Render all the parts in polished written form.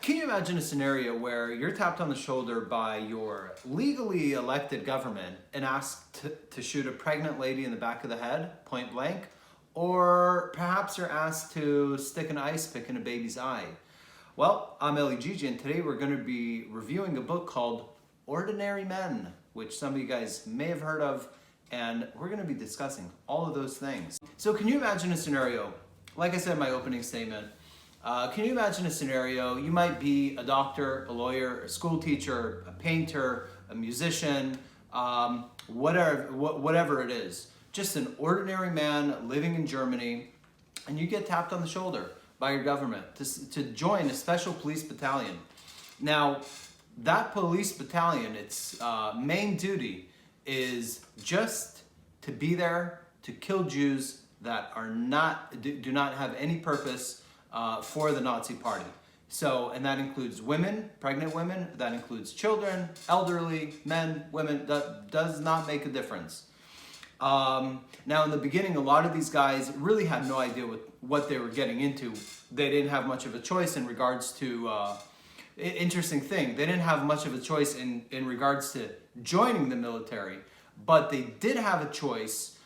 Can you imagine a scenario where you're tapped on the shoulder by your legally elected government and asked to shoot a pregnant lady in the back of the head, point blank, or perhaps you're asked to stick an ice pick in a baby's eye? Well, I'm Eli Gigi, and today we're going to be reviewing a book called Ordinary Men, which some of you guys may have heard of, and we're going to be discussing all of those things. So can you imagine a scenario, like I said in my opening statement, can you imagine a scenario? You might be a doctor, a lawyer, a school teacher, a painter, a musician, whatever it is. Just an ordinary man living in Germany, and you get tapped on the shoulder by your government to join a special police battalion. Now, that police battalion, its main duty is just to be there to kill Jews that do not have any purpose for the Nazi party. So, and that includes women, pregnant women, that includes children, elderly, men, women, that does not make a difference. Now in the beginning, a lot of these guys really had no idea what they were getting into. They didn't have much of a choice in regards to, interesting thing, they didn't have much of a choice in regards to joining the military, but they did have a choice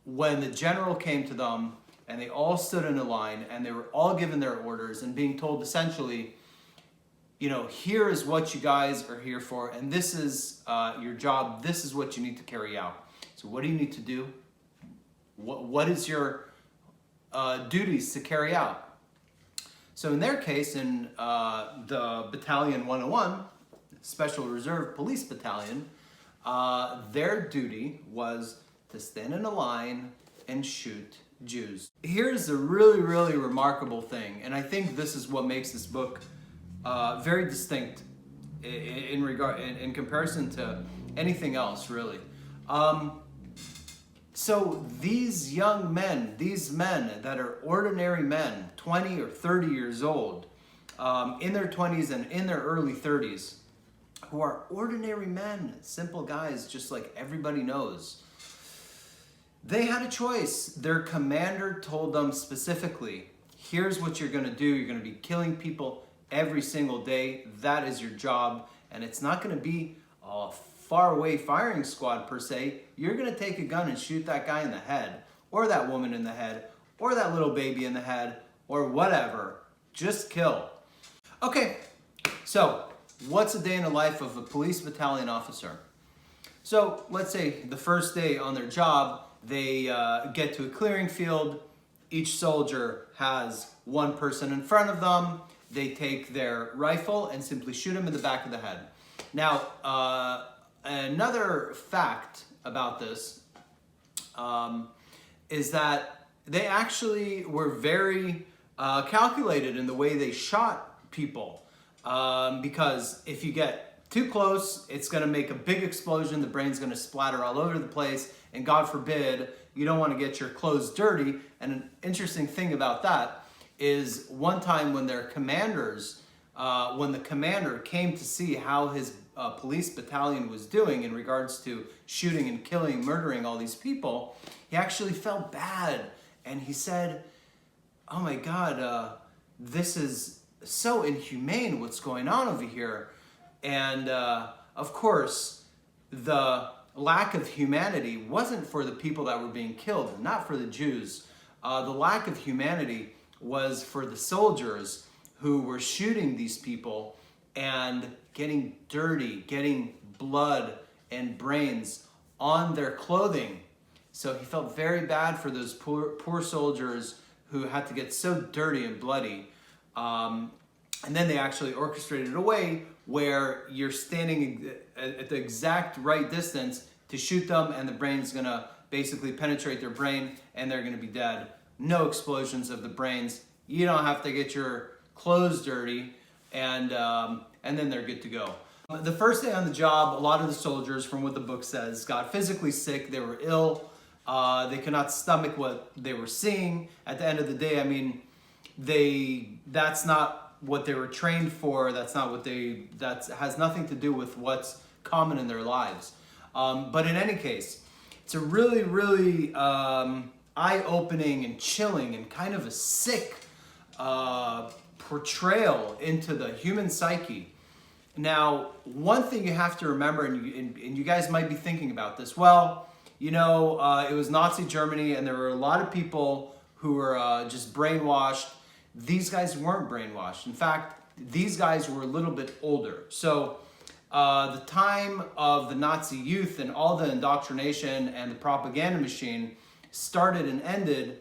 when the general came to them and they all stood in a line and they were all given their orders and being told essentially, you know, here is what you guys are here for, and this is your job, this is what you need to carry out. So what do you need to do? What is your duties to carry out? So in their case, in the Battalion 101, Special Reserve Police Battalion, their duty was to stand in a line and shoot Jews. Here's a really, really remarkable thing, and I think this is what makes this book very distinct in comparison to anything else, really. So these young men, these men that are ordinary men, 20 or 30 years old, in their 20s and in their early 30s, who are ordinary men, simple guys, just like everybody knows, they had a choice. Their commander told them specifically, here's what you're going to do. You're going to be killing people every single day. That is your job. And it's not going to be a far away firing squad per se. You're going to take a gun and shoot that guy in the head, or that woman in the head, or that little baby in the head, or whatever. Just kill. Okay, so what's a day in the life of a police battalion officer? So let's say the first day on their job, they get to a clearing field. Each soldier has one person in front of them. They take their rifle and simply shoot him in the back of the head. Now, another fact about this is that they actually were very calculated in the way they shot people, because if you get too close, it's going to make a big explosion, the brain's going to splatter all over the place, and God forbid, you don't want to get your clothes dirty. And an interesting thing about that is one time when their commanders, when the commander came to see how his police battalion was doing in regards to shooting and killing, murdering all these people, he actually felt bad. And he said, oh my God, this is so inhumane what's going on over here. And of course, the lack of humanity wasn't for the people that were being killed, not for the Jews. The lack of humanity was for the soldiers who were shooting these people and getting dirty, getting blood and brains on their clothing. So he felt very bad for those poor soldiers who had to get so dirty and bloody. And then they actually orchestrated a way where you're standing at the exact right distance to shoot them, and the brain's gonna basically penetrate their brain and they're gonna be dead. No explosions of the brains. You don't have to get your clothes dirty, and then they're good to go. The first day on the job, a lot of the soldiers, from what the book says, got physically sick. They were ill. They could not stomach what they were seeing. At the end of the day, I mean, that's not what they were trained for. That has nothing to do with what's common in their lives. But in any case, it's a really, really eye-opening and chilling and kind of a sick portrayal into the human psyche. Now, one thing you have to remember, and you guys might be thinking about this, well, you know, it was Nazi Germany, and there were a lot of people who were just brainwashed. These guys weren't brainwashed. In fact, these guys were a little bit older. So the time of the Nazi youth and all the indoctrination and the propaganda machine started and ended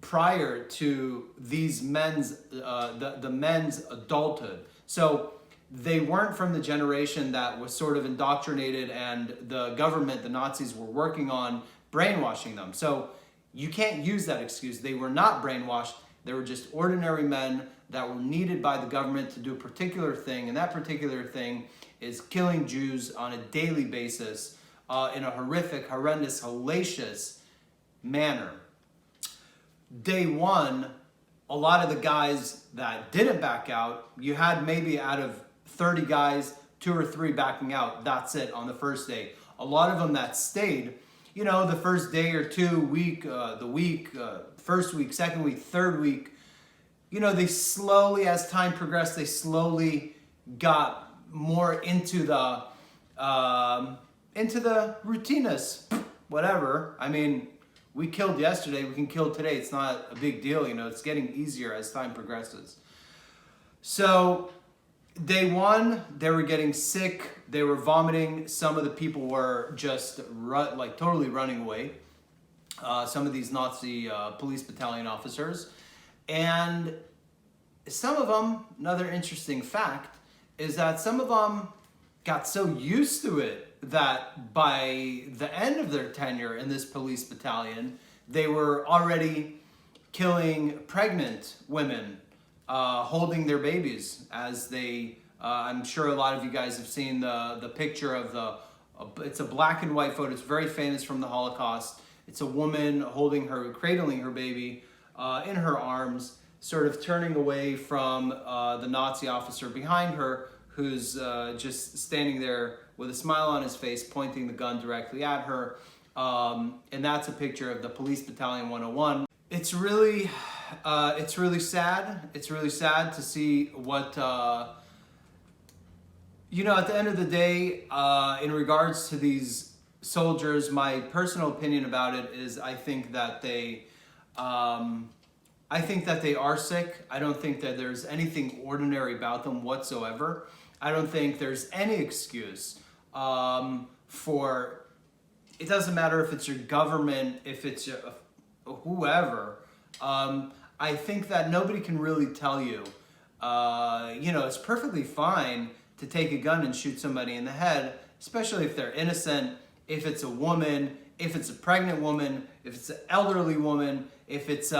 prior to these men's, the men's adulthood. So they weren't from the generation that was sort of indoctrinated and the government, the Nazis, were working on brainwashing them. So you can't use that excuse. They were not brainwashed. They were just ordinary men that were needed by the government to do a particular thing, and that particular thing is killing Jews on a daily basis in a horrific, horrendous, hellacious manner. Day one, a lot of the guys that didn't back out, you had maybe out of 30 guys, 2 or 3 backing out. That's it on the first day. A lot of them that stayed, you know, the first day or two, first week, second week, third week, you know, they slowly, as time progressed, they slowly got more into the routinous, whatever. I mean, we killed yesterday, we can kill today. It's not a big deal, you know, it's getting easier as time progresses. So day one, they were getting sick, they were vomiting. Some of the people were just totally running away. Some of these Nazi police battalion officers. And some of them, another interesting fact, is that some of them got so used to it that by the end of their tenure in this police battalion, they were already killing pregnant women, holding their babies as they, I'm sure a lot of you guys have seen the picture of it's a black and white photo. It's very famous from the Holocaust. It's a woman cradling her baby in her arms, sort of turning away from the Nazi officer behind her, who's just standing there with a smile on his face, pointing the gun directly at her. And that's a picture of the Police Battalion 101. It's really sad. It's really sad to see what, you know, at the end of the day, in regards to these soldiers, my personal opinion about it is I think that they are sick. I don't think that there's anything ordinary about them whatsoever. I don't think there's any excuse for, it doesn't matter if it's your government, if it's whoever. I think that nobody can really tell you, you know, it's perfectly fine to take a gun and shoot somebody in the head, especially if they're innocent, if it's a woman, if it's a pregnant woman, if it's an elderly woman, if it's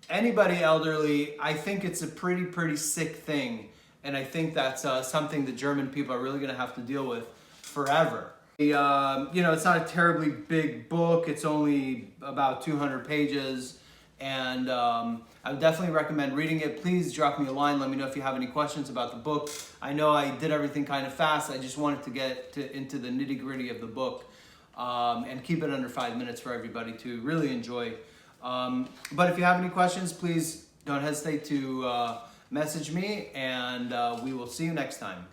anybody elderly. I think it's a pretty sick thing. And I think that's something the German people are really going to have to deal with forever. You know, it's not a terribly big book. It's only about 200 pages. And I would definitely recommend reading it. Please drop me a line. Let me know if you have any questions about the book. I know I did everything kind of fast. I just wanted to get into the nitty-gritty of the book and keep it under 5 minutes for everybody to really enjoy. But if you have any questions, please don't hesitate to message me, and we will see you next time.